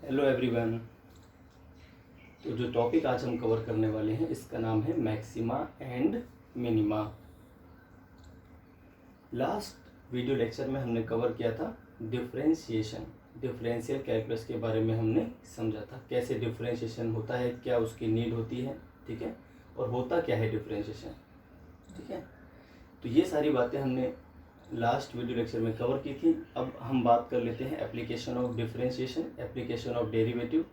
Hello everyone. तो जो topic आज हम कवर करने वाले हैं इसका नाम है maxima and minima. Last video lecture में हमने कवर किया था डिफरेंशिएशन, डिफरेंशियल कैलकुलस के बारे में हमने समझा था कैसे डिफरेंशिएशन होता है, क्या उसकी नीड होती है, ठीक है, और होता क्या है डिफरेंशिएशन, ठीक है। तो ये सारी बातें हमने लास्ट वीडियो लेक्चर में कवर की थी। अब हम बात कर लेते हैं application of differentiation, application of derivative.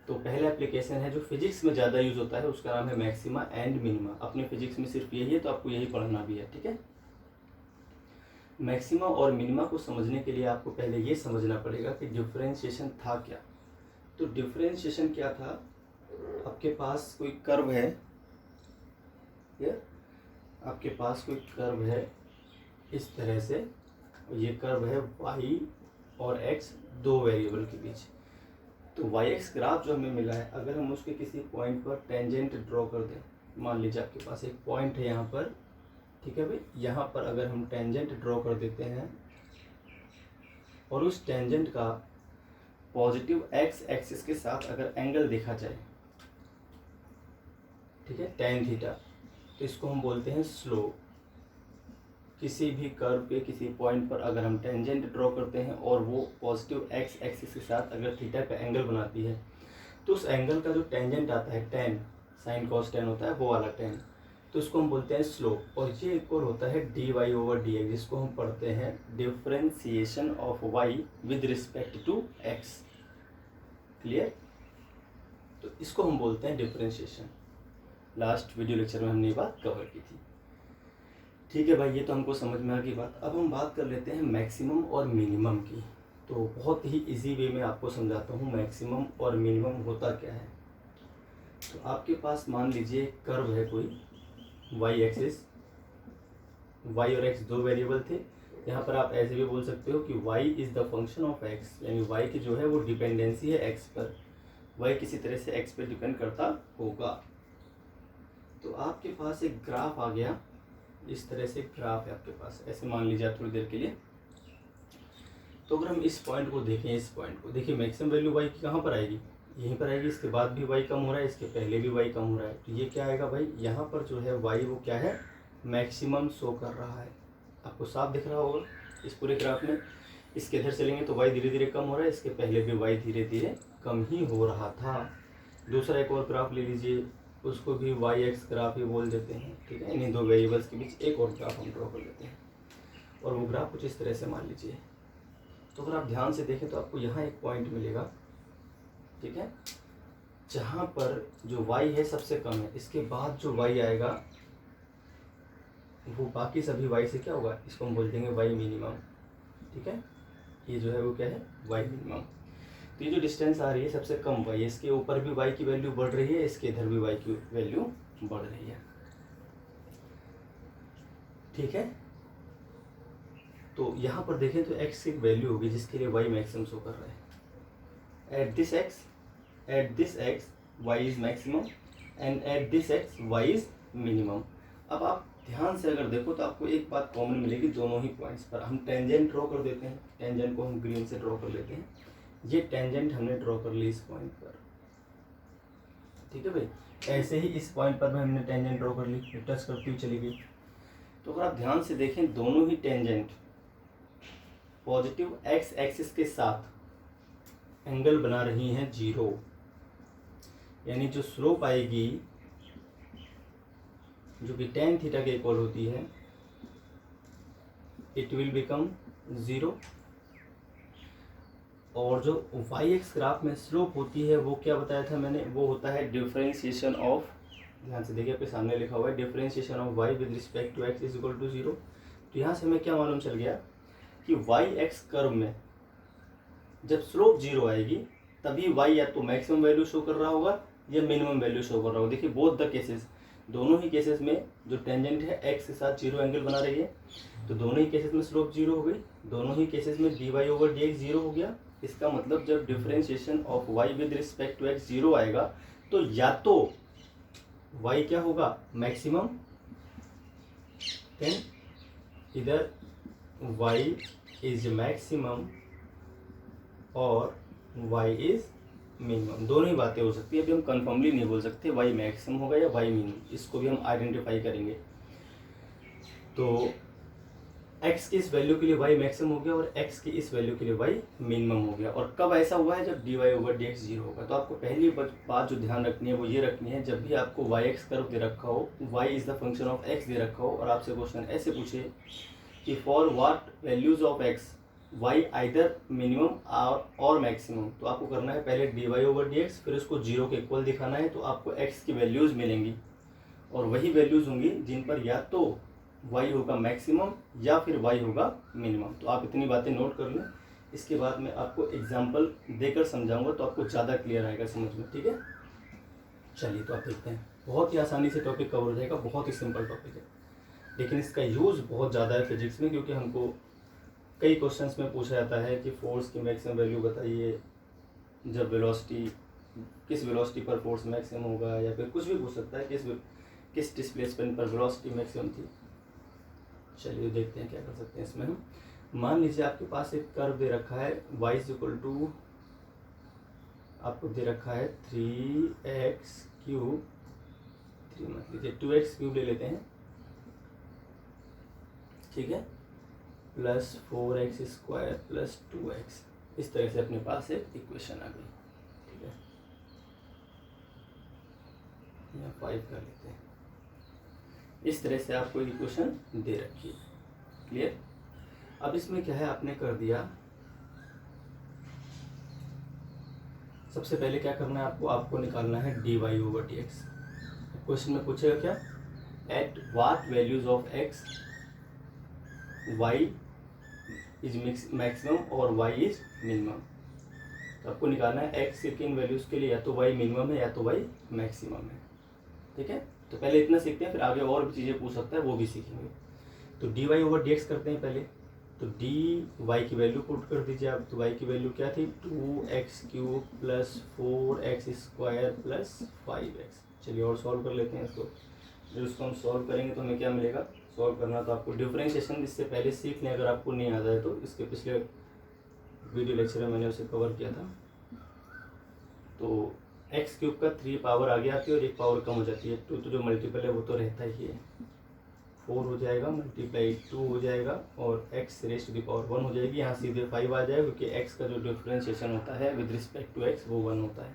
तो पहला एप्लीकेशन है जो फिजिक्स में ज़्यादा यूज़ होता है, उसका नाम है मैक्सिमा एंड मिनिमा। अपने फिजिक्स में सिर्फ यही है, तो आपको यही पढ़ना भी है, ठीक है। मैक्सिमा और मिनिमा को समझने के लिए आपको पहले ये समझना पड़ेगा कि डिफरेंशिएशन था क्या। तो डिफरेंशिएशन क्या था, आपके पास कोई कर्व है, आपके पास कोई कर्व है इस तरह से, ये कर्व है y और x दो वेरिएबल के बीच। तो y-x ग्राफ जो हमें मिला है, अगर हम उसके किसी पॉइंट पर टेंजेंट ड्रॉ कर दें, मान लीजिए आपके पास एक पॉइंट है यहाँ पर, ठीक है भाई, यहाँ पर अगर हम टेंजेंट ड्रॉ कर देते हैं और उस टेंजेंट का पॉजिटिव x एक्सिस के साथ अगर एंगल देखा जाए, ठीक है, tan थीटा, तो इसको हम बोलते हैं स्लोप। किसी भी कर्व के किसी पॉइंट पर अगर हम टेंजेंट ड्रॉ करते हैं और वो पॉजिटिव x एक्सिस के साथ अगर थीटा का एंगल बनाती है, तो उस एंगल का जो टेंजेंट आता है tan, साइन कॉस tan होता है वो वाला tan, तो इसको हम बोलते हैं स्लोप। और ये एक और होता है dy/dx, जिसको हम पढ़ते हैं differentiation of y with respect to x। Clear? तो इसको हम बोलते हैं डिफरेंशिएशन। लास्ट वीडियो लेक्चर में हमने ये बात कवर की थी, ठीक है भाई। ये तो हमको समझ में आ गई बात। अब हम बात कर लेते हैं मैक्सिमम और मिनिमम की। तो बहुत ही इजी वे में आपको समझाता हूँ मैक्सिमम और मिनिमम होता क्या है। तो आपके पास मान लीजिए कर्व है कोई, y एक्सिस, y और x दो वेरिएबल थे। यहाँ पर आप ऐसे भी बोल सकते हो कि y is the function of x, यानी y की जो है वो डिपेंडेंसी है x पर, y किसी तरह से x पर डिपेंड करता होगा। तो आपके पास एक ग्राफ आ गया, इस तरह से ग्राफ है आपके पास, ऐसे मान लीजिए आप थोड़ी देर के लिए। तो अगर हम इस पॉइंट को देखें, इस पॉइंट को देखिए, मैक्सिमम वैल्यू y की कहाँ पर आएगी, यहीं पर आएगी। इसके बाद भी y कम हो रहा है, इसके पहले भी y कम हो रहा है, तो ये क्या आएगा भाई, यहाँ पर जो है y वो क्या है, मैक्सिमम शो कर रहा है। आपको साफ दिख रहा होगा इस पूरे ग्राफ में। इसके इधर चलेंगे तो y धीरे धीरे कम हो रहा है, इसके पहले भी y धीरे धीरे कम ही हो रहा था। दूसरा एक और ग्राफ ले लीजिए, उसको भी y-x ग्राफ ही बोल देते हैं, ठीक है। इन्हीं दो वेरिएबल्स के बीच एक और ग्राफ हम ड्रॉ कर लेते हैं, और वो ग्राफ कुछ इस तरह से मान लीजिए। तो अगर आप ध्यान से देखें तो आपको यहाँ एक पॉइंट मिलेगा, ठीक है, जहाँ पर जो y है सबसे कम है, इसके बाद जो y आएगा वो बाकी सभी y से क्या होगा, इसको हम बोल देंगे y मिनिमम, ठीक है। ये जो है वो क्या है, y मिनिमम। तो ये जो डिस्टेंस आ रही है सबसे कम y, इसके ऊपर भी y की वैल्यू बढ़ रही है, इसके इधर भी y की वैल्यू बढ़ रही है, ठीक है। तो यहाँ पर देखें तो x की वैल्यू होगी जिसके लिए y मैक्सिमम शो कर रहा है। At this x y is maximum and at this x y is minimum. अब आप ध्यान से अगर देखो तो आपको एक बात कॉमन मिलेगी दोनों ही पॉइंट्स पर। हम टेंजेंट ड्रॉ कर देते हैं, टेंजेंट को हम ग्रीन से ड्रॉ कर लेते हैं। ये टेंजेंट हमने ड्रॉ कर ली इस पॉइंट पर, ठीक है भाई। ऐसे ही इस पॉइंट पर भी हमने टेंजेंट ड्रॉ कर ली, टच करती हुई चली गई। तो अगर आप ध्यान से देखें, दोनों ही टेंजेंट पॉजिटिव x एक्सिस के साथ एंगल बना रही हैं 0, यानी जो स्लोप आएगी जो कि tan थीटा के इक्वल होती है, इट विल बिकम 0। और जो y-x ग्राफ में स्लोप होती है वो क्या बताया था मैंने, वो होता है डिफरेंशिएशन ऑफ, ध्यान से देखिए आपके सामने लिखा हुआ है differentiation of y with respect to x is equal to 0। तो यहाँ से हमें क्या मालूम चल गया कि y-x कर्व में जब स्लोप 0 आएगी तभी y या तो मैक्सिमम वैल्यू शो कर रहा होगा या मिनिमम वैल्यू शो कर रहा होगा। देखिए बोथ द केसेस, दोनों ही केसेस में जो टेंजेंट है x के साथ 0 एंगल बना रही है, तो दोनों ही केसेस में स्लोप 0 हो गई, दोनों ही केसेस में dy/dx 0 हो गया। इसका मतलब जब differentiation of y with respect to x 0 आएगा तो या तो y क्या होगा, मैक्सिमम, देन इधर y इज मैक्सिमम और y इज मिनिमम, दोनों ही बातें हो सकती है। अभी हम कन्फर्मली नहीं बोल सकते वाई मैक्सिमम होगा या वाई मिनिमम, इसको भी हम आइडेंटिफाई करेंगे। तो x की इस वैल्यू के लिए y मैक्सिमम हो गया और x की इस वैल्यू के लिए y मिनिमम हो गया। और कब ऐसा हुआ है? जब dy/dx 0 होगा। तो आपको पहली बात जो ध्यान रखनी है वो ये रखनी है, जब भी आपको yx कर्व दे रखा हो, y is the function of x दे रखा हो और आपसे क्वेश्चन ऐसे पूछे कि for what values of x y either minimum और मैक्सिमम, तो आपको करना है पहले dy/dx, फिर उसको 0 के इक्वल दिखाना है। तो आपको x की वैल्यूज़ मिलेंगी और वही वैल्यूज़ होंगी जिन पर या तो y होगा मैक्सिमम या फिर y होगा मिनिमम। तो आप इतनी बातें नोट कर लें, इसके बाद मैं आपको एग्जांपल देकर समझाऊंगा तो आपको ज़्यादा क्लियर आएगा समझ में, ठीक है। चलिए तो आप देखते हैं, बहुत ही आसानी से टॉपिक कवर हो जाएगा, बहुत ही सिंपल टॉपिक है, लेकिन इसका यूज़ बहुत ज़्यादा है फिजिक्स में, क्योंकि हमको कई क्वेश्चंस में पूछा जाता है कि फोर्स की मैक्सिमम वैल्यू बताइए, जब वेलोसिटी, किस वेलोसिटी पर फोर्स मैक्सिमम होगा, या फिर कुछ भी पूछ सकता है किस डिस्प्लेसमेंट पर वेलोसिटी मैक्सिमम थी। चलिए देखते हैं क्या कर सकते हैं इसमें हम। मान लीजिए आपके पास एक कर्व दे रखा है y = आपको दे रखा है 3x³ 3 मत लीजिए 2x³ ले लेते हैं, ठीक है, प्लस 4x² प्लस 2x। इस तरह से अपने पास एक इक्वेशन आ गई, ठीक है। यहाँ 5 कर लेते हैं। इस तरह से आपको इक्वेशन दे रखी है, क्लियर। अब इसमें क्या है, आपने कर दिया, सबसे पहले क्या करना है आपको निकालना है dy/dx। क्वेश्चन में पूछेगा क्या, at what values of x y is maximum और y इज मिनिमम। तो आपको निकालना है x के किन वैल्यूज के लिए या तो y मिनिमम है या तो y मैक्सिमम है, ठीक है। तो पहले इतना सीखते हैं, फिर आगे और भी चीज़ें पूछ सकता है, वो भी सीखेंगे। तो dy/dx करते हैं पहले। तो dy की वैल्यू पुट कर दीजिए आप। तो y की वैल्यू क्या थी, 2x³ plus 4x² plus 5x। चलिए और सॉल्व कर लेते हैं इसको। जब उसको हम सॉल्व करेंगे तो हमें क्या मिलेगा, सॉल्व करना तो आपको डिफरेंशिएशन इससे पहले सीख लें, अगर आपको नहीं आता है तो। इसके पिछले वीडियो लेक्चर में मैंने उसे कवर किया था। तो x³ का 3 पावर आगे आती है और 1 पावर कम हो जाती है। 2 तो जो मल्टीपल है वो तो रहता ही है, 4 हो जाएगा मल्टीप्लाई 2 हो जाएगा और x⁻1 हो जाएगी। यहाँ सीधे 5 आ जाएगा, क्योंकि x का जो डिफरेंशिएशन होता है विद रिस्पेक्ट टू x वो 1 होता है।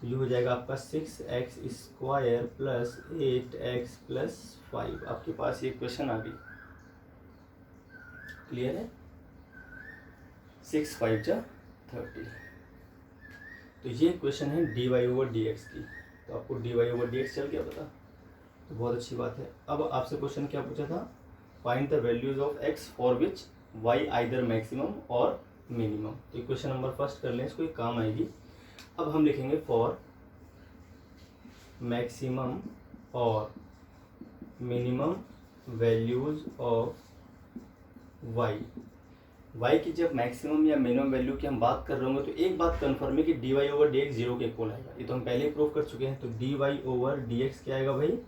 तो ये हो जाएगा आपका 6x² प्लस 8x प्लस 5। आपके पास ये क्वेश्चन आ गई, क्लियर है। 6 5 जा 30। तो ये क्वेश्चन है dy/dx की। तो आपको dy/dx चल गया पता, तो बहुत अच्छी बात है। अब आपसे क्वेश्चन क्या पूछा था, find the values of x for which y either maximum और मिनिमम। तो इक्वेशन नंबर फर्स्ट कर लें, इसको एक काम आएगी। अब हम लिखेंगे फॉर मैक्सिमम और मिनिमम वैल्यूज ऑफ y की जब मैक्सिमम या मिनिमम वैल्यू की हम बात कर रहे होंगे तो एक बात कन्फर्म है कि dy/dx 0 के इक्वल आएगा। ये तो हम पहले ही प्रूव कर चुके हैं। तो dy/dx क्या आएगा भाई,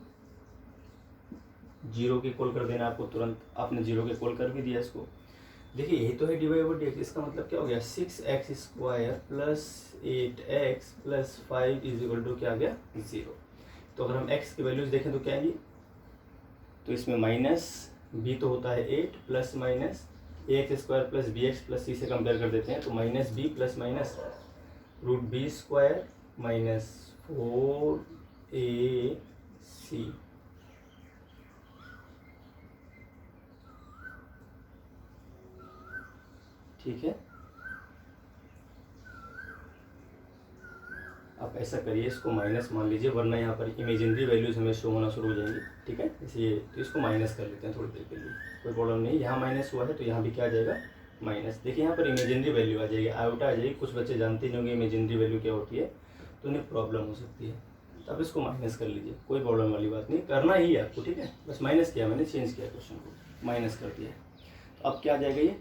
0 के इक्वल कर देना आपको तुरंत। आपने 0 के इक्वल कर भी दिया इसको। देखिए यही तो है dy/dx। इसका मतलब क्या हो गया, 6x² plus 8x plus 5 is equal to क्या आ गया, 0। तो अगर हम x की वैल्यूज देखें तो क्या आएगी, तो इसमें माइनस b तो होता है 8 plus minus ax² plus bx plus c से कंपेयर कर देते हैं। तो minus b plus minus √b² minus 4ac। ठीक है, आप ऐसा करिए, इसको माइनस मान लीजिए, वरना यहाँ पर इमेजिनरी वैल्यूज हमें शो होना शुरू हो जाएंगी, ठीक है। इसलिए तो इसको माइनस कर लेते हैं थोड़ी देर के लिए, कोई प्रॉब्लम नहीं। यहाँ माइनस हुआ है तो यहाँ भी क्या आ जाएगा, माइनस। देखिए यहाँ पर इमेजिनरी वैल्यू आ जाएगी, आयोटा आ जाएगी। कुछ बच्चे जानते नहीं होंगे इमेजिनरी वैल्यू क्या होती है, तो उन्हें प्रॉब्लम हो सकती है। तो अब इसको माइनस कर लीजिए, कोई प्रॉब्लम वाली बात नहीं, करना ही है आपको, ठीक है। बस माइनस किया मैंने, चेंज किया क्वेश्चन को, माइनस कर दिया। तो अब क्या आ जाएगा ये,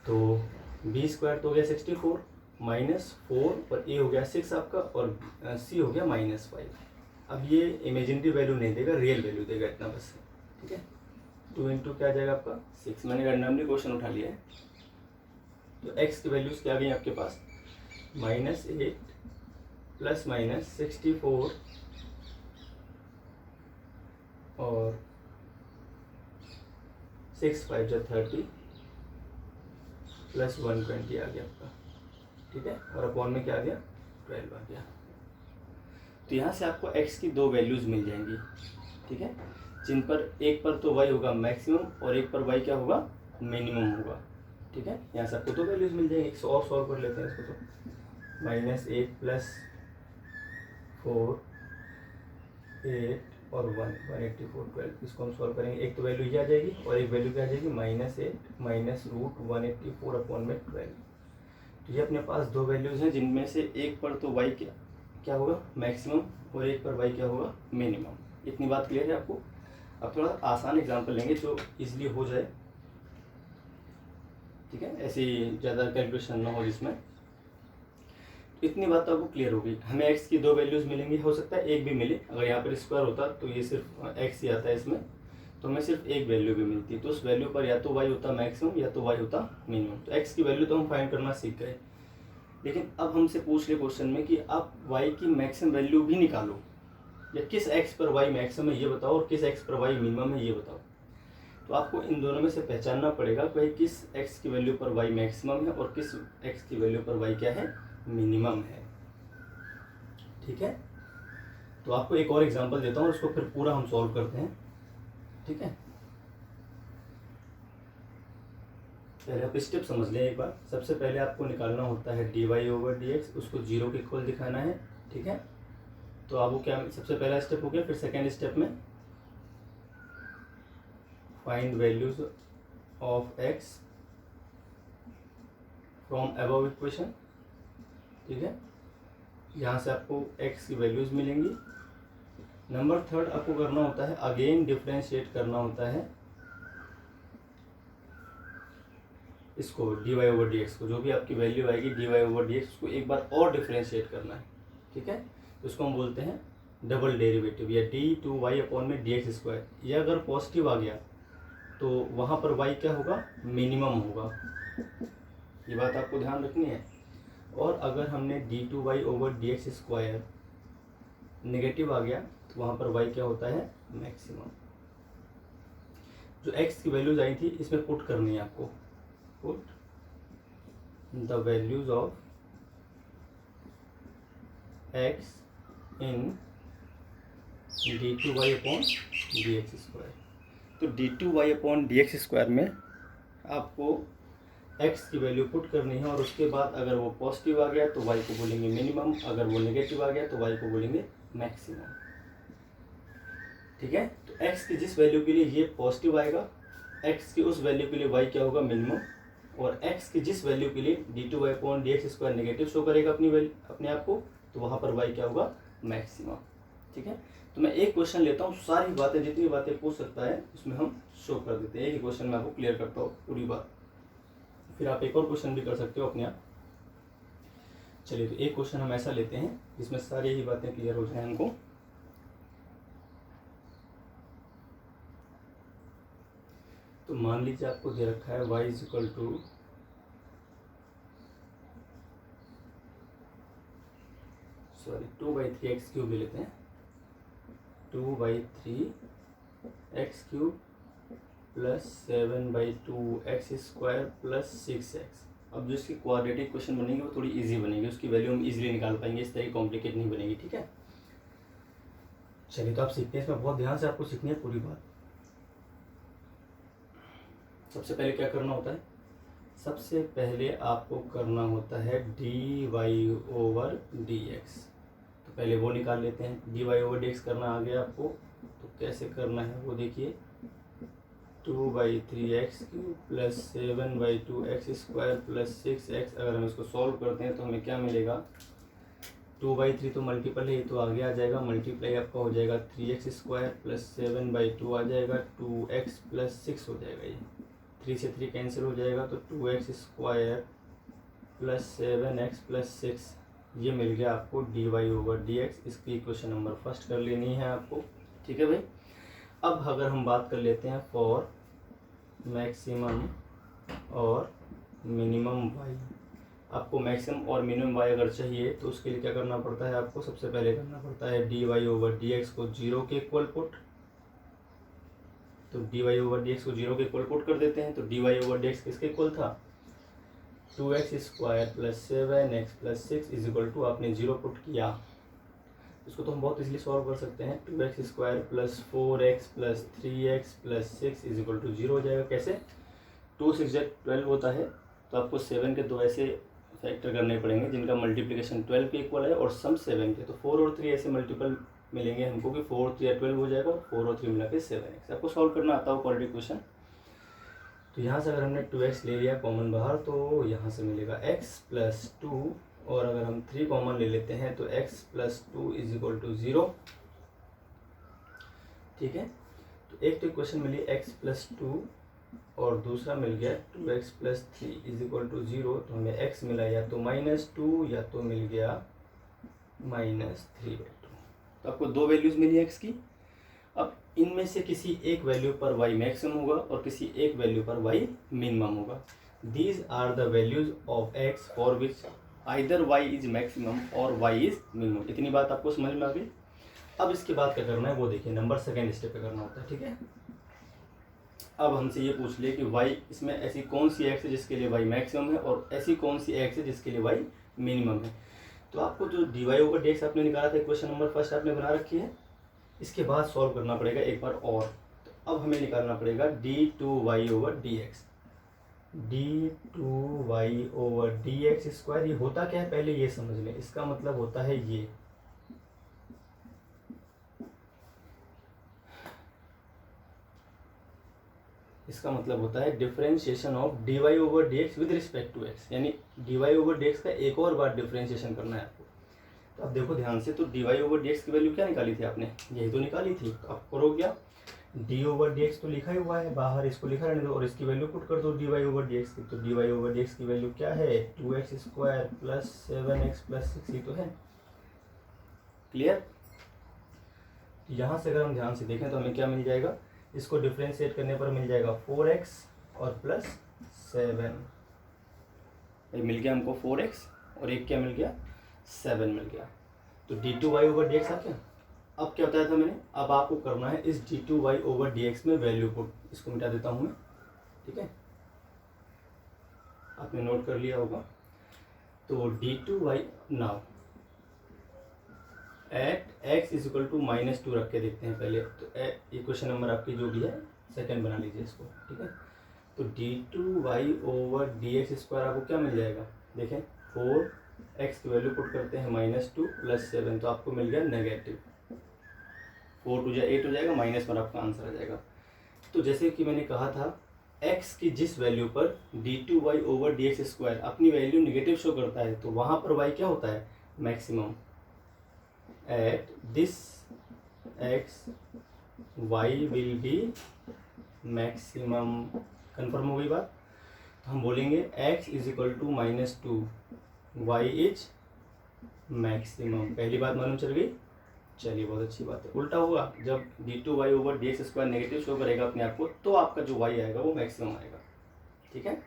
तो b² तो हो गया 64 माइनस 4 और a हो गया 6 आपका, और c हो गया -5। अब ये इमेजिनरी वैल्यू नहीं देगा, रियल वैल्यू देगा, इतना बस, ठीक है। 2 इंटू क्या आ जाएगा आपका 6। मैंने रैंडमली क्वेश्चन उठा लिया है। तो x की वैल्यूज क्या आ गई आपके पास, -8 प्लस माइनस 64 और 6 5 जो 30 प्लस 120 आ गया आपका, ठीक है। और अपॉन में क्या आ गया, 12 आ गया। तो यहाँ से आपको x की दो वैल्यूज़ मिल जाएंगी, ठीक है, जिन पर एक पर तो y होगा मैक्सिमम और एक पर y क्या होगा, मिनिमम होगा, ठीक है। यहाँ से आपको दो वैल्यूज़ मिल जाएंगी। एक और सॉल्व कर लेते हैं इसको। तो -8 प्लस 4 8 और 184 12, इसको हम सॉल्व करेंगे। एक तो वैल्यू ये आ जाएगी और एक वैल्यू क्या आ जाएगी, -8 माइनस रूट 184 अपॉन में 12। तो ये अपने पास दो वैल्यूज़ हैं जिनमें से एक पर तो y क्या होगा मैक्सिमम और एक पर y क्या होगा मिनिमम। इतनी बात क्लियर है आपको। अब थोड़ा आसान एग्जांपल लेंगे जो इजीली हो जाए, ठीक है, ऐसी ज़्यादा कैलकुलेशन ना हो जिसमें। इतनी बात तो आपको क्लियर होगी। हमें x की दो वैल्यूज़ मिलेंगी, हो सकता है एक भी मिले। अगर यहाँ पर स्क्वायर होता तो ये सिर्फ x ही आता है इसमें, तो हमें सिर्फ एक वैल्यू भी मिलती। तो उस वैल्यू पर या तो y होता मैक्सिमम या तो y होता मिनिमम। तो x की वैल्यू तो हम फाइंड करना सीख गए, लेकिन अब हमसे पूछ ले क्वेश्चन में कि आप y की मैक्सिमम वैल्यू भी निकालो, या किस x पर y मैक्सिमम है ये बताओ और किस x पर y मिनिमम है ये बताओ। तो आपको इन दोनों में से पहचानना पड़ेगा कि भाई किस x की वैल्यू पर y मैक्सिमम है और किस x की वैल्यू पर y क्या है, मिनिमम है, ठीक है। तो आपको एक और एग्जांपल देता हूँ, उसको फिर पूरा हम सॉल्व करते हैं, ठीक है। पहले आप स्टेप समझ लें एक बार। सबसे पहले आपको निकालना होता है dy/dx, उसको जीरो के इक्वल दिखाना है, ठीक है। तो आपको क्या, सबसे पहला स्टेप हो गया। फिर सेकेंड स्टेप में find values of x from above equation, ठीक है। यहाँ से आपको x की वैल्यूज मिलेंगी। नंबर थर्ड आपको करना होता है, अगेन डिफ्रेंशिएट करना होता है इसको dy/dx को, जो भी आपकी वैल्यू आएगी dy/dx, उसको एक बार और डिफ्रेंशिएट करना है, ठीक है। तो उसको हम बोलते हैं डबल डेरिवेटिव या d/2y अपॉन में dx²। ये अगर पॉजिटिव आ गया तो वहाँ पर y क्या होगा, मिनिमम होगा, ये बात आपको ध्यान रखनी है। और अगर हमने d2y/dx² नेगेटिव आ गया तो वहाँ पर y क्या होता है, मैक्सिमम। जो x की वैल्यूज आई थी इसमें पुट करनी है आपको, put the values of x in d2y/dx²। तो d2y/dx² में आपको x की वैल्यू पुट करनी है और उसके बाद अगर वो पॉजिटिव आ गया तो y को बोलेंगे मिनिमम, अगर वो नेगेटिव आ गया तो y को बोलेंगे मैक्सिमम, ठीक है। तो x की जिस वैल्यू के लिए ये पॉजिटिव आएगा, x की उस वैल्यू के लिए y क्या होगा, मिनिमम। और x की जिस वैल्यू के लिए d2y/dx² नेगेटिव शो करेगा अपने आप को, तो वहाँ पर y क्या होगा, मैक्सिमम, ठीक है। तो मैं एक क्वेश्चन लेता हूँ, सारी बातें जितनी बातें पूछ सकता है उसमें हम शो कर देते हैं। एक क्वेश्चन में आपको क्लियर करता हूँ पूरी बात, फिर आप एक और क्वेश्चन भी कर सकते हो अपने आप। चलिए, तो एक क्वेश्चन हम ऐसा लेते हैं जिसमें सारी ही बातें क्लियर हो जाए हमको। तो मान लीजिए आपको दे रखा है y = सॉरी 2/3x³ ले लेते हैं, 2/3x³ plus 7/2x² plus 6x। अब जो इसकी क्वाड्रेटिक इक्वेशन बनेगी वो थोड़ी इजी बनेगी, उसकी वैल्यू हम इजीली निकाल पाएंगे, इस तरह कॉम्प्लिकेट नहीं बनेगी, ठीक है। चलिए, तो आप सीखते हैं, इसमें बहुत ध्यान से आपको सीखनी है पूरी बात। सबसे पहले क्या करना होता है, सबसे पहले आपको करना होता है dy/dx। तो पहले वो निकाल लेते हैं। dy/dx करना आ गया आपको, तो कैसे करना है वो देखिए। 2/3x³ plus 7/2x² plus 6x। अगर हम इसको सॉल्व करते हैं तो हमें क्या मिलेगा, 2/3 तो मल्टीपल है, ये तो आगे आ जाएगा, मल्टीप्लाई आपका हो जाएगा 3x² प्लस 7/2 आ जाएगा, 2x प्लस 6 हो जाएगा। ये 3 से 3 कैंसिल हो जाएगा, तो 2x² प्लस 7x प्लस 6 ये मिल गया आपको dy/dx। इसकी इक्वेशन नंबर फर्स्ट कर लेनी है आपको, ठीक है भाई। अब अगर हम बात कर लेते हैं फॉर मैक्सिमम और मिनिमम y, आपको मैक्सिमम और मिनिमम वाई अगर चाहिए तो उसके लिए क्या करना पड़ता है, आपको सबसे पहले करना पड़ता है d y over d x को 0 के इक्वल पुट। तो d y over d x को 0 के इक्वल पुट कर देते हैं। तो d y over d x किसके इक्वल था, 2x² + 7x + 6 is equal to, आपने 0 पुट किया। इसको तो हम बहुत इजीली सॉल्व कर सकते हैं। 2x² + 4x + 3x + 6 is equal to 0 हो जाएगा। कैसे, 2 6 12 होता है, तो आपको 7 के दो ऐसे फैक्टर करने पड़ेंगे जिनका मल्टीप्लिकेशन 12 के इक्वल है और सम 7 के। तो 4 और 3 ऐसे मल्टीपल मिलेंगे हमको कि 4 3 12 हो जाएगा और 4 और 3 मिला के 7x। आपको सॉल्व करना आता हो क्वाड्रेटिक क्वेश्चन। तो यहाँ से अगर हमने 2x ले लिया कॉमन बाहर, तो यहाँ से मिलेगा x + 2, और अगर हम 3 कॉमन ले लेते हैं तो x + 2 इज इक्वल टू 0। ठीक है, तो एक तो इक्वेशन मिली x + 2 और दूसरा मिल गया 2x + 3 इज इक्वल टू 0। तो हमें x मिला या तो -2 या तो मिल गया -3/2। तो आपको दो वैल्यूज़ मिली x की। अब इनमें से किसी एक वैल्यू पर y मैक्सिमम होगा और किसी एक वैल्यू पर y मिनिमम होगा। These are the values of x for which either y is maximum और y इज मिनिमम। इतनी बात आपको समझ में आ गई। अब इसके बाद क्या करना है वो देखिए, नंबर सेकेंड स्टेप पे करना होता है। ठीक है, अब हमसे ये पूछ ले कि y इसमें ऐसी कौन सी x है जिसके लिए y मैक्सिमम है और ऐसी कौन सी x है जिसके लिए y मिनिमम है। तो आपको जो dy ओवर dx आपने निकाला था, इक्वेशन नंबर फर्स्ट आपने बना रखी है, इसके बाद सॉल्व करना पड़ेगा एक बार और। तो अब हमें निकालना पड़ेगा d2y over dx। d2y over dx square, ये होता क्या है पहले ये समझ लें। इसका मतलब होता है ये, इसका मतलब होता है differentiation of dy over dx with respect to x, यानी dy ओवर dx का एक और बार डिफरेंशिएशन करना है आपको। तो अब देखो ध्यान से, तो dy ओवर dx की वैल्यू क्या निकाली थी आपने, यही तो निकाली थी। तो आप करो क्या, d ओवर dx तो लिखा ही हुआ है बाहर, इसको लिखा रहने दो और इसकी वैल्यू पुट कर दो dy ओवर dx की। तो dy ओवर dx की वैल्यू क्या है, 2x² + 7x + 6 ही तो है। क्लियर। यहाँ से अगर हम ध्यान से देखें तो हमें क्या मिल जाएगा, इसको डिफ्रेंशिएट करने पर मिल जाएगा 4x और +7। ये मिल गया हमको 4x और एक क्या मिल गया, 7 मिल गया। तो d2y ओवर dx आ गया। अब क्या बताया था मैंने, अब आपको करना है इस d2y ओवर dx में वैल्यू पुट। इसको मिटा देता हूँ मैं, ठीक है, आपने नोट कर लिया होगा। तो d2y now at x is equal to -2 रख के देखते हैं पहले। तो इक्वेशन नंबर आपकी जो भी है सेकंड बना लीजिए इसको। ठीक है, तो d2y ओवर dx स्क्वायर आपको क्या मिल जाएगा, देखें 4x की वैल्यू पुट करते हैं -2 + 7, तो आपको मिल गया -4 2 जा 8 हो जाएगा, -1 आपका आंसर आ जाएगा। तो जैसे कि मैंने कहा था, x की जिस वैल्यू पर d2y ओवर dx स्क्वायर अपनी वैल्यू निगेटिव शो करता है, तो वहाँ पर y क्या होता है, maximum. At this x y will be maximum। Confirm हो गई बात। तो हम बोलेंगे x is equal to -2, y is maximum. पहली बात मालूम चल गई। चलिए बहुत अच्छी बात है। उल्टा होगा, जब d2y over dx square negative show करेगा अपने आप को, तो आपका जो y आएगा वो मैक्सिमम आएगा। ठीक है,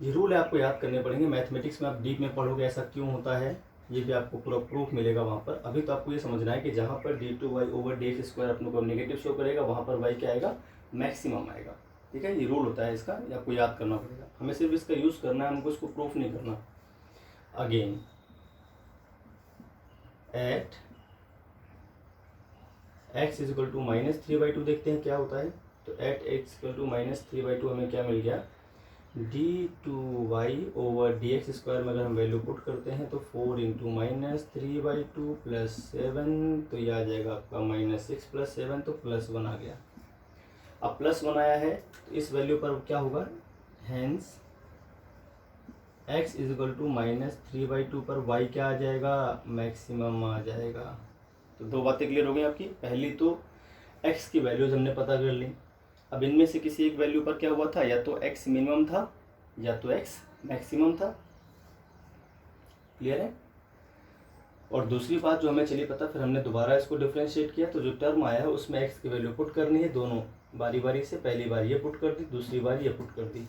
ये रूल आपको याद करने पड़ेंगे। मैथमेटिक्स में आप डीप में पढ़ोगे ऐसा क्यों होता है, ये भी आपको पूरा प्रूफ मिलेगा वहाँ पर। अभी तो आपको ये समझना है कि जहाँ पर d2y ओवर dx स्क्वायर अपने को नेगेटिव शो करेगा, वहाँ पर y क्या आएगा, मैक्सिमम आएगा। ठीक है, ये रूल होता है इसका, ये आपको याद करना पड़ेगा। हमें सिर्फ इसका यूज़ करना है, हमको इसको प्रूफ नहीं करना। Again at x is equal to -3/2 देखते हैं क्या होता है। तो एट x इक्वल टू -3/2 हमें क्या मिल गया, d2y ओवर dx स्क्वायर में अगर हम वैल्यू पुट करते हैं तो 4 × -3/2 + 7, तो ये आ जाएगा आपका -6 + 7, तो +1 आ गया। अब +1 आया है तो इस वैल्यू पर क्या होगा, hence x is equal to -3/2 पर y क्या आ जाएगा, मैक्सिमम आ जाएगा। तो दो बातें क्लियर हो गई आपकी। पहली तो x की वैल्यूज हमने पता कर ली। अब इनमें से किसी एक वैल्यू पर क्या हुआ था, या तो x मिनिमम था या तो x मैक्सिमम था। क्लियर है। और दूसरी बात जो हमें चली पता, फिर हमने दोबारा इसको डिफरेंशिएट किया, तो जो टर्म आया है उसमें x की वैल्यू पुट करनी है, दोनों बारी बारी से। पहली बार ये पुट कर दी, दूसरी बार ये पुट कर दी।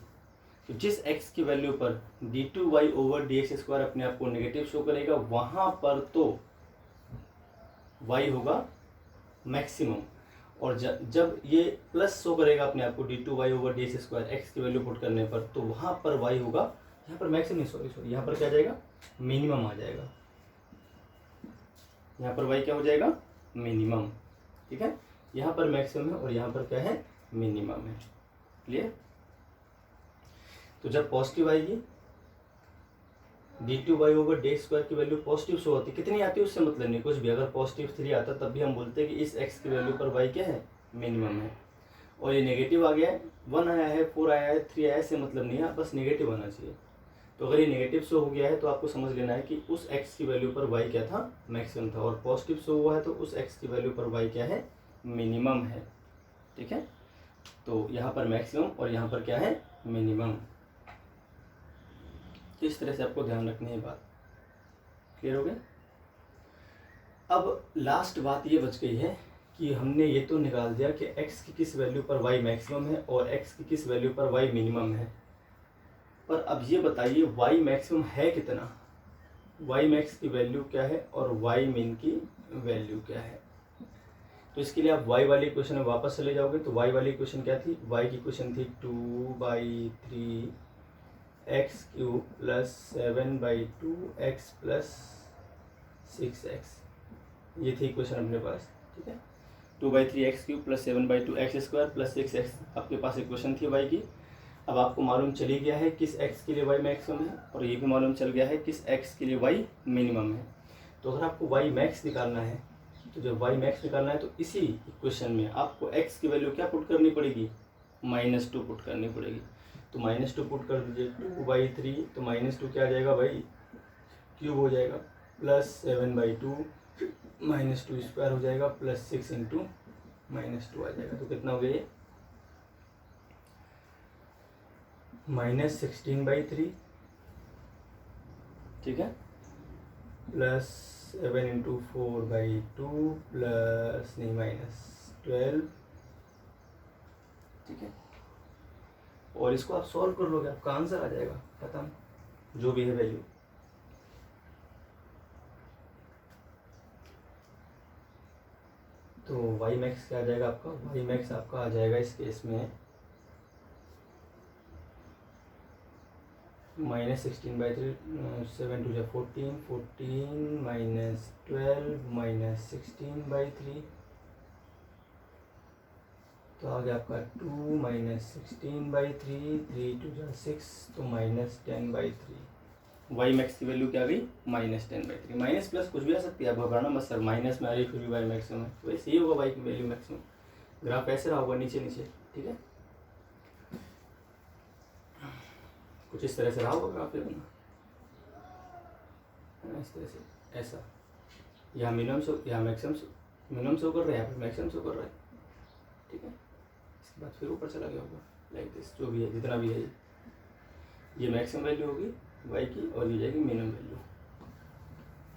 तो जिस x की वैल्यू पर d2y/dx² अपने आप को नेगेटिव शो करेगा वहाँ पर तो y होगा मैक्सिमम, और जब ये प्लस शो करेगा अपने आप को d2y/dx² x की वैल्यू पुट करने पर, तो वहाँ पर y होगा, यहाँ पर मैक्सिमम सॉरी यहाँ पर क्या आ जाएगा, मिनिमम आ जाएगा। यहाँ पर y क्या हो जाएगा, मिनिमम। ठीक है, यहाँ पर मैक्सिमम है और यहाँ पर क्या है, मिनिमम है। क्लियर। तो जब पॉजिटिव आएगी d2y/dx² की वैल्यू पॉजिटिव शो होती, कितनी आती है उससे मतलब नहीं, कुछ भी, अगर पॉजिटिव 3 आता तब भी हम बोलते हैं कि इस x की वैल्यू पर y क्या है, मिनिमम है। और ये नेगेटिव आ गया है, 1 आया है, 4 आया है, 3 आया है, इससे मतलब नहीं है, बस नेगेटिव आना चाहिए। तो अगर ये नेगेटिव शो हो गया है तो आपको समझ लेना है कि उस x की वैल्यू पर y क्या था, मैक्सिमम था, और पॉजिटिव शो हुआ है तो उस x की वैल्यू पर y क्या है, मिनिमम है। ठीक है, तो यहाँ पर मैक्सिमम और यहाँ पर क्या है, मिनिमम। तो इस तरह से आपको ध्यान रखनी है बात। क्लियर हो गया। अब लास्ट बात ये बच गई है कि हमने ये तो निकाल दिया कि x की किस वैल्यू पर y मैक्सिमम है और x की किस वैल्यू पर y मिनिमम है, पर अब ये बताइए y मैक्सिमम है कितना, y मैक्स की वैल्यू क्या है और y मिन की वैल्यू क्या है। तो इसके लिए आप y वाली इक्वेशन में वापस चले जाओगे, तो y वाली इक्वेशन क्या थी, y की इक्वेशन थी 2/3 x³ + 7/2 x + 6x, ये थी इक्वेशन अपने पास। ठीक है, 2/3 x³ + 7/2 x² + 6x आपके पास इक्वेशन थी y की। अब आपको मालूम चली गया है किस x के लिए y मैक्सिमम है, और ये भी मालूम चल गया है किस x के लिए y मिनिमम है। तो अगर आपको y मैक्स निकालना है, तो जब y मैक्स निकालना है तो इसी इक्वेशन में आपको x की वैल्यू क्या पुट करनी पड़ेगी, -2 पुट करनी पड़ेगी। तो -2 पुट कर दीजिए, 2/3, तो -2 क्या आ जाएगा भाई, क्यूब हो जाएगा, प्लस 7/2 -2 स्क्वायर हो जाएगा, प्लस 6 × -2 आ जाएगा। तो कितना हो गया ये, -16/3। ठीक है, प्लस 7 × 4/2 प्लस नहीं -12। ठीक है, और इसको आप सॉल्व कर लोगे, आपका आंसर आ जाएगा, खत्म, जो भी है वैल्यू। तो y मैक्स क्या आ जाएगा आपका, y मैक्स आपका आ जाएगा इस केस में -16/3, 7 × 14, 14 -12 -16/3, तो आ गया आपका 2 -16/3, 3 × 6, तो -10/3। y मैक्स की वैल्यू क्या आ गई, -10/3। माइनस प्लस कुछ भी आ सकती है, आप घबराना मत सर, माइनस में आ रही फिर भी y मैक्सिमम है, तो ऐसे ही होगा y की वैल्यू मैक्सिमम। ग्राफ ऐसे रहा होगा नीचे नीचे। ठीक है, कुछ इस तरह से रहा होगा ग्राफ अपना, इस तरह से, ऐसा, यहाँ मिनिमम शो, यहाँ मैक्सिमम मिनिमम शो कर रहा है, यहाँ पर मैक्सिमम शो कर रहा है। ठीक है, इसके बाद फिर ऊपर चला गया होगा, लाइक दिस, जो भी है, जितना भी है, ये मैक्सिमम वैल्यू होगी y की और ये जाएगी मिनिमम वैल्यू,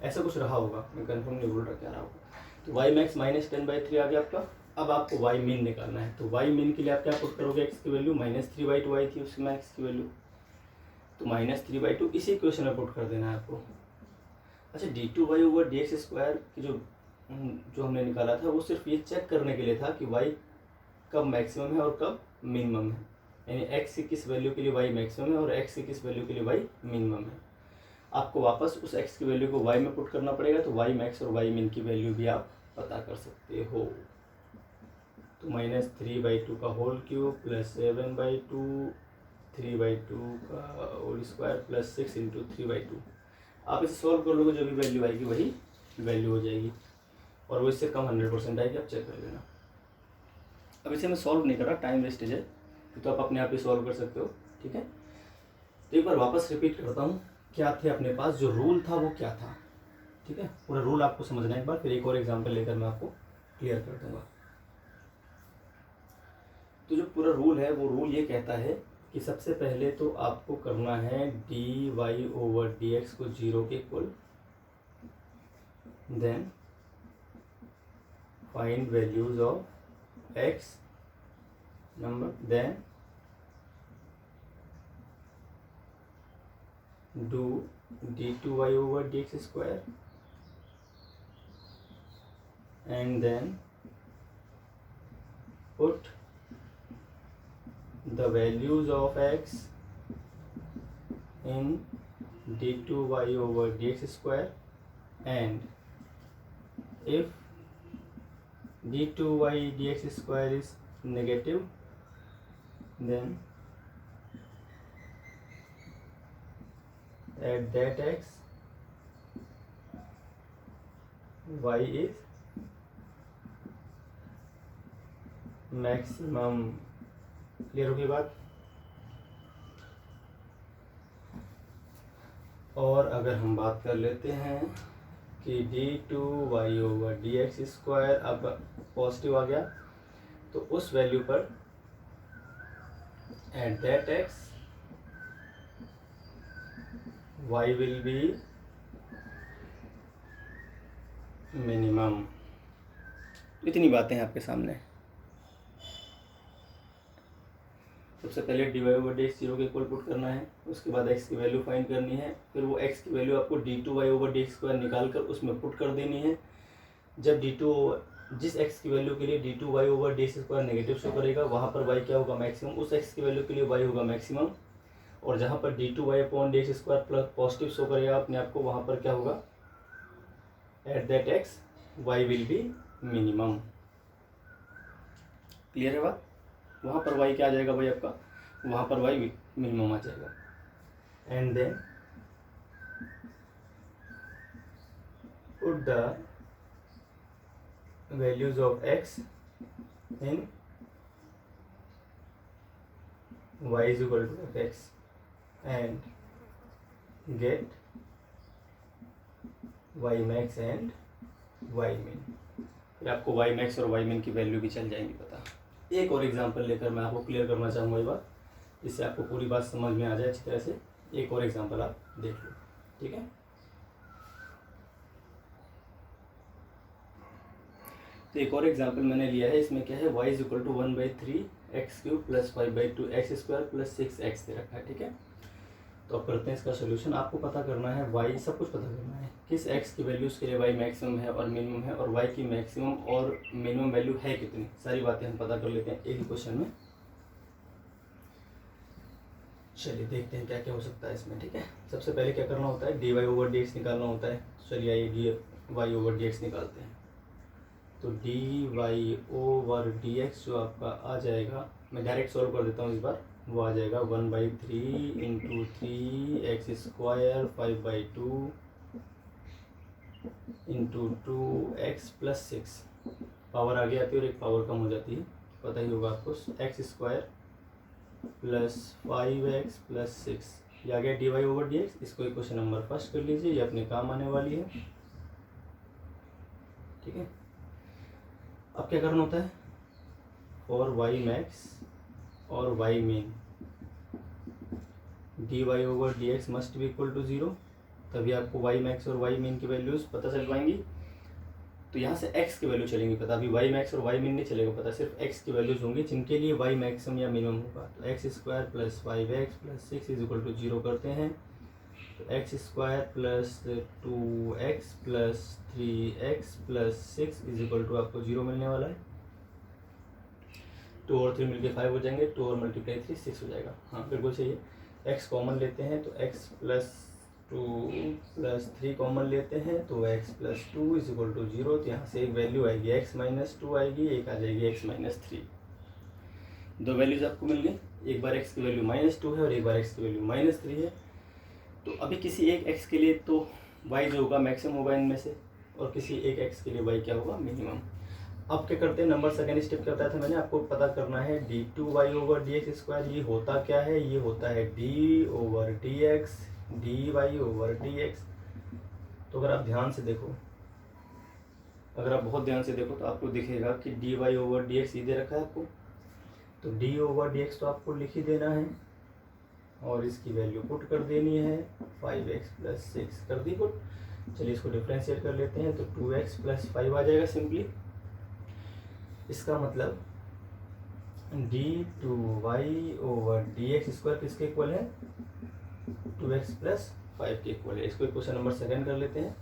ऐसा कुछ रहा होगा, मैं कंफर्म नहीं बोल रहा क्या रहा होगा। तो y मैक्स -10/3 आ गया आपका। अब आपको y मिन निकालना है, तो y मिन के लिए आप क्या पुट करोगे, x की वैल्यू -3/2 आई थी उसकी मैक्स की वैल्यू, तो -3/2 इसी इक्वेशन में पुट कर देना है आपको। अच्छा, d2y/dx² की जो हमने निकाला था वो सिर्फ ये चेक करने के लिए था कि y कब मैक्सिमम है और कब मिनिमम है, यानी x की किस वैल्यू के लिए y मैक्सिमम है और x की किस वैल्यू के लिए y मिनिमम है। आपको वापस उस x की वैल्यू को y में पुट करना पड़ेगा, तो y मैक्स और y मिन की वैल्यू भी आप पता कर सकते हो। तो -3/2 का होल क्यूब प्लस 7/2, 3/2 का होल स्क्वायर प्लस 6 × 3/2। आप इसे सॉल्व कर लोगे, जो भी वैल्यू आएगी वही वैल्यू हो जाएगी, और वो इससे कम 100% आएगी, आप चेक कर लेना। अब इसे मैं सॉल्व नहीं कर रहा, टाइम वेस्टेज है, तो आप अपने आप ही सॉल्व कर सकते हो। ठीक है, तो एक बार वापस रिपीट करता हूँ, क्या थे अपने पास, जो रूल था वो क्या था। ठीक है, पूरा रूल आपको समझना है एक बार, फिर एक और एग्जांपल लेकर मैं आपको क्लियर कर दूंगा। तो जो पूरा रूल है वो रूल ये कहता है कि सबसे पहले तो आपको करना है dy/dx को 0 के equal, then find values of x number, then do d2y over dx square and then put the values of x in d2y over dx square, and if d2y dx square is negative, then at that x y is maximum. Clear होगी बात। और अगर हम बात कर लेते हैं कि d2y over dx स्क्वायर अब पॉजिटिव आ गया, तो उस वैल्यू पर at that x y will be minimum. इतनी बातें हैं आपके सामने। सबसे पहले dy over dx 0 के इक्वल पुट करना है, उसके बाद x की वैल्यू फाइंड करनी है, फिर वो x की वैल्यू आपको d2y over dx स्क्वायर निकाल कर उसमें पुट कर देनी है। जब जिस x की वैल्यू के लिए d2y over dx square negative show करेगा वहाँ पर y क्या होगा मैक्सिमम, उस x की वैल्यू के लिए y होगा मैक्सिमम। और जहाँ पर d2y upon dx square plus positive show करेगा अपने आप को, वहाँ पर क्या होगा at that x y will be minimum. Clear है बात। वहाँ पर y क्या आ जाएगा भाई आपका, वहाँ पर y मिनिमम आ जाएगा। And then put the values of x in y is equal to f(x) and get y max and y min। फिर आपको y max और y min की वैल्यू भी चल जाएंगी पता। एक और एग्जांपल लेकर मैं आपको क्लियर करना चाहूँगा ये बात, इससे आपको पूरी बात समझ में आ जाए अच्छी तरह से। एक और एग्जांपल आप देख लो, ठीक है। तो एक और एग्जांपल मैंने लिया है, इसमें क्या है y is equal to 1/3x³ plus 5/2 x square plus 6x दे रखा है, ठीक है। तो अब करते हैं इसका सोल्यूशन। आपको पता करना है y, सब कुछ पता करना है किस x की वैल्यूज़ के लिए y मैक्सिमम है और मिनिमम है, और y की मैक्सिमम और मिनिमम वैल्यू है कितनी, सारी बातें हम पता कर लेते हैं एक ही क्वेश्चन में। चलिए देखते हैं क्या क्या हो सकता है इसमें, ठीक है। सबसे पहले क्या करना होता है, dy over dx निकालना होता है। चलिए आइए dy over dx निकालते हैं। तो dy over dx जो आपका आ जाएगा, मैं डायरेक्ट सॉल्व कर देता हूँ इस बार, वो आ जाएगा 1/3 into 3x square 5/2 into 2x plus 6। Power आगे आती है और एक पावर कम हो जाती है, पता ही होगा आपको। x square plus 5x plus 6, ये आ गया dy over dx। इसको इक्वेशन नंबर फर्स्ट कर लीजिए, ये अपने काम आने वाली है, ठीक है। अब क्या करना होता है, और y max और y min dy over dx must भी इक्वल टू 0, तभी आपको y max और y min की वैल्यूज पता चल पाएंगी। तो यहाँ से x की वैल्यू चलेंगी पता, अभी y max और y min नहीं चलेगा पता, सिर्फ x की वैल्यूज होंगी जिनके लिए y मैक्सिमम या मिनिमम होगा। तो x square plus 5x plus 6 is equal to 0 करते हैं, तो x square plus 2x plus 3x plus 6 is equal to आपको 0 मिलने वाला है। 2 और 3 मिलके 5 हो जाएंगे, 2 और मल्टीप्लाई 3 6 हो जाएगा। हाँ बिल्कुल सही है। x कॉमन लेते हैं तो x प्लस 2 प्लस 3 कॉमन लेते हैं तो x plus 2 is equal to 0। तो यहाँ से एक वैल्यू आएगी x माइनस 2 आएगी, एक आ जाएगी x माइनस 3। दो वैल्यूज आपको मिल गई, एक बार x की वैल्यू -2 है और एक बार x की वैल्यू -3 है। तो अभी किसी एक x के लिए तो y जो होगा मैक्सिमम होगा इनमें से, और किसी एक x के लिए y क्या होगा मिनिमम। अब क्या करते हैं, नंबर सेकेंड स्टेप क्या बताया था मैंने आपको, पता करना है d2y over dx स्क्वायर। ये होता क्या है, ये होता है d over dx dy over dx। तो अगर आप ध्यान से देखो, अगर आप बहुत ध्यान से देखो तो आपको दिखेगा कि dy over dx सीधे रखा है आपको, तो d over dx तो आपको लिख ही देना है और इसकी वैल्यू पुट कर देनी है, 5x प्लस 6 कर दी पुट। चलिए इसको डिफ्रेंशिएट कर लेते हैं, तो 2x प्लस 5 आ जाएगा सिंपली। इसका मतलब d2y over dx स्क्वायर किसके इक्वल है, 2x प्लस 5 के इक्वल है। इसको क्वेश्चन नंबर सेकंड कर लेते हैं,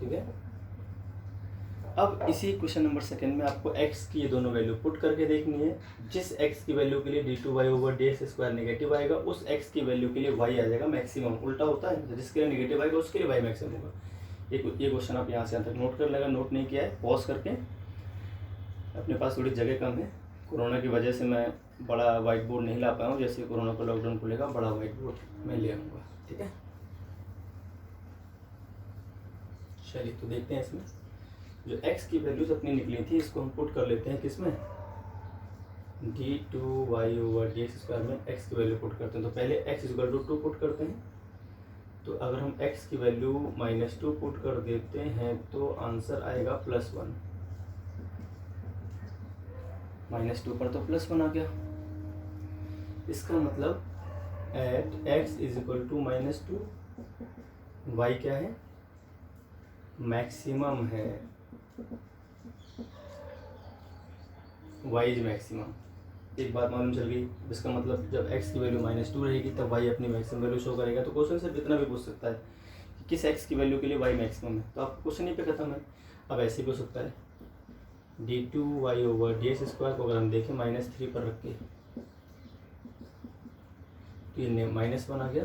ठीक है। अब इसी क्वेश्चन नंबर सेकंड में आपको x की ये दोनों वैल्यू पुट करके देखनी है। जिस x की वैल्यू के लिए d2y/dx² नेगेटिव आएगा, उस x की वैल्यू के लिए y आ जाएगा मैक्सिमम। उल्टा होता है, जिसके लिए नेगेटिव आएगा उसके लिए y मैक्सिमम होगा। ये क्वेश्चन आप यहाँ से यहाँ तक नोट कर लेगा। नोट नहीं किया है पॉज करके, अपने पास थोड़ी जगह कम है, कोरोना की वजह से मैं बड़ा वाइट बोर्ड नहीं ला पाया हूँ। जैसे कोरोना का लॉकडाउन खुलेगा बड़ा वाइट बोर्ड मैं ले आऊँगा, ठीक है। चलिए तो देखते हैं इसमें जो x की वैल्यूज अपनी निकली थी इसको हम पुट कर लेते हैं किसमें, d2y/dx² में x की वैल्यू पुट करते हैं। तो पहले x = 2 पुट करते हैं। तो अगर हम x की वैल्यू -2 पुट कर देते हैं तो आंसर आएगा +1। -2 पर तो +1 आ गया। इसका मतलब एट x = -2 y क्या है, मैक्सिमम है, y इज मैक्सिमम। एक बात मालूम चल गई। इसका मतलब जब x की वैल्यू -2 रहेगी तब y अपनी मैक्सिमम वैल्यू शो करेगा। तो क्वेश्चन सिर्फ इतना भी पूछ सकता है कि किस x की वैल्यू के लिए y मैक्सिमम है, तो आपका क्वेश्चन यहीं पे खत्म है। अब ऐसे भी हो सकता है d2y/dx² को अगर हम देखें -3 पर रख के, तो ये -1 आ गया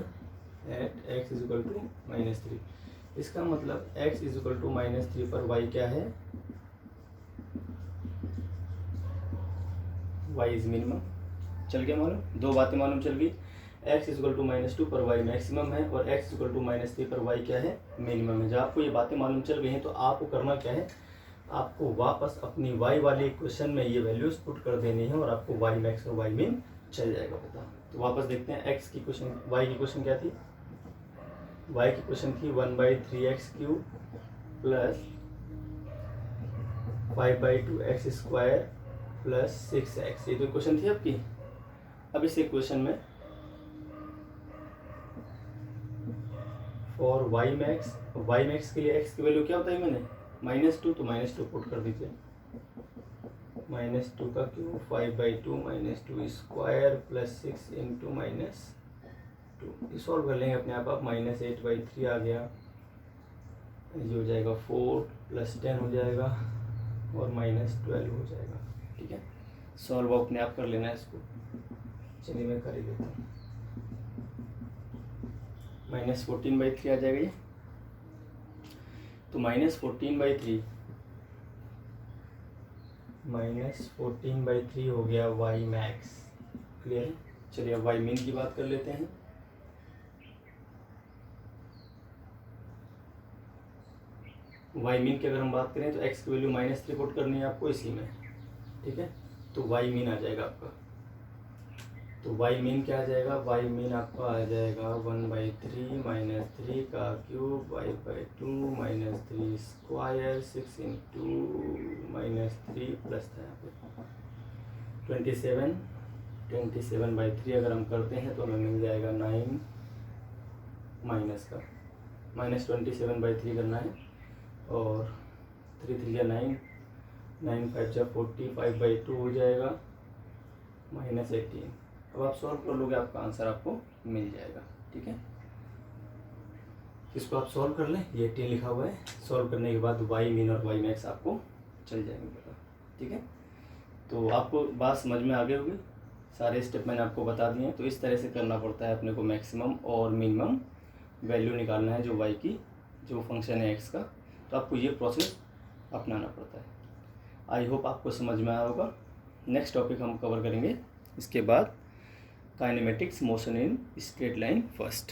एट x = -3। इसका मतलब x = -3 पर y क्या है, y इज मिनिमम। चल गया मालूम, दो बातें मालूम चल गई। x = -2 पर y मैक्सिमम है और x = -3 पर y क्या है, मिनिमम है। जब आपको ये बातें मालूम चल गई हैं तो आपको करना क्या है, आपको वापस अपनी y वाले इक्वेशन में ये वैल्यूज पुट कर देनी है और आपको y मैक्स और y मिन चल जाएगा पता। तो वापस देखते हैं x की क्वेश्चन, y की क्वेश्चन क्या थी, y की क्वेश्चन थी 1/3x³ plus 5/2x² plus 6x। ये तो क्वेश्चन थी आपकी। अब इस इक्वेशन में फॉर y मैक्स के लिए x की वैल्यू क्या होता है, मैंने -2, तो -2 पुट कर दीजिए। -2 का क्यूब 5/2 -2² प्लस 6 × -2। ये सॉल्व कर लेंगे अपने आप। -8/3 आ गया, ये हो जाएगा 4 + 10 हो जाएगा और -12 हो जाएगा, ठीक है। सॉल्व अपने आप कर लेना है इसको। चलिए मैं कर ही देता हूँ। -14/3 आ जाएगा ये। तो -14/3 हो गया y मैक्स। क्लियर है। चलिए अब y मिन की बात कर लेते हैं। y मिन की अगर हम बात करें तो x की वैल्यू -3 पुट करनी है आपको इसी में, ठीक है। तो y मिन आ जाएगा आपका। तो y मिन क्या आ जाएगा, y मिन आपका आ जाएगा 1/3 -3 का क्यूब 5/2 -3² 6 × -3 प्लस था यहाँ पे 27/3 अगर हम करते हैं तो हमें मिल जाएगा 9 माइनस का -27/3 करना है और 3 3 9 9 5 40 5/2 हो जाएगा -18। अब आप सॉल्व कर लोगे, आपका आंसर आपको मिल जाएगा, ठीक है। इसको आप सॉल्व कर लें, ये 18 लिखा हुआ है। सॉल्व करने के बाद y मिन और y मैक्स आपको चल जाएंगे पता, ठीक है। तो आपको बात समझ में आ गई होगी, सारे स्टेप मैंने आपको बता दिए हैं। तो इस तरह से करना पड़ता है अपने को, मैक्सिमम और मिनिमम वैल्यू निकालना है जो y की, जो फंक्शन है x का। तो आपको ये प्रोसेस अपनाना पड़ता है। आई होप आपको समझ में आया होगा। नेक्स्ट टॉपिक हम कवर करेंगे इसके बाद, kinematics motion in straight line first.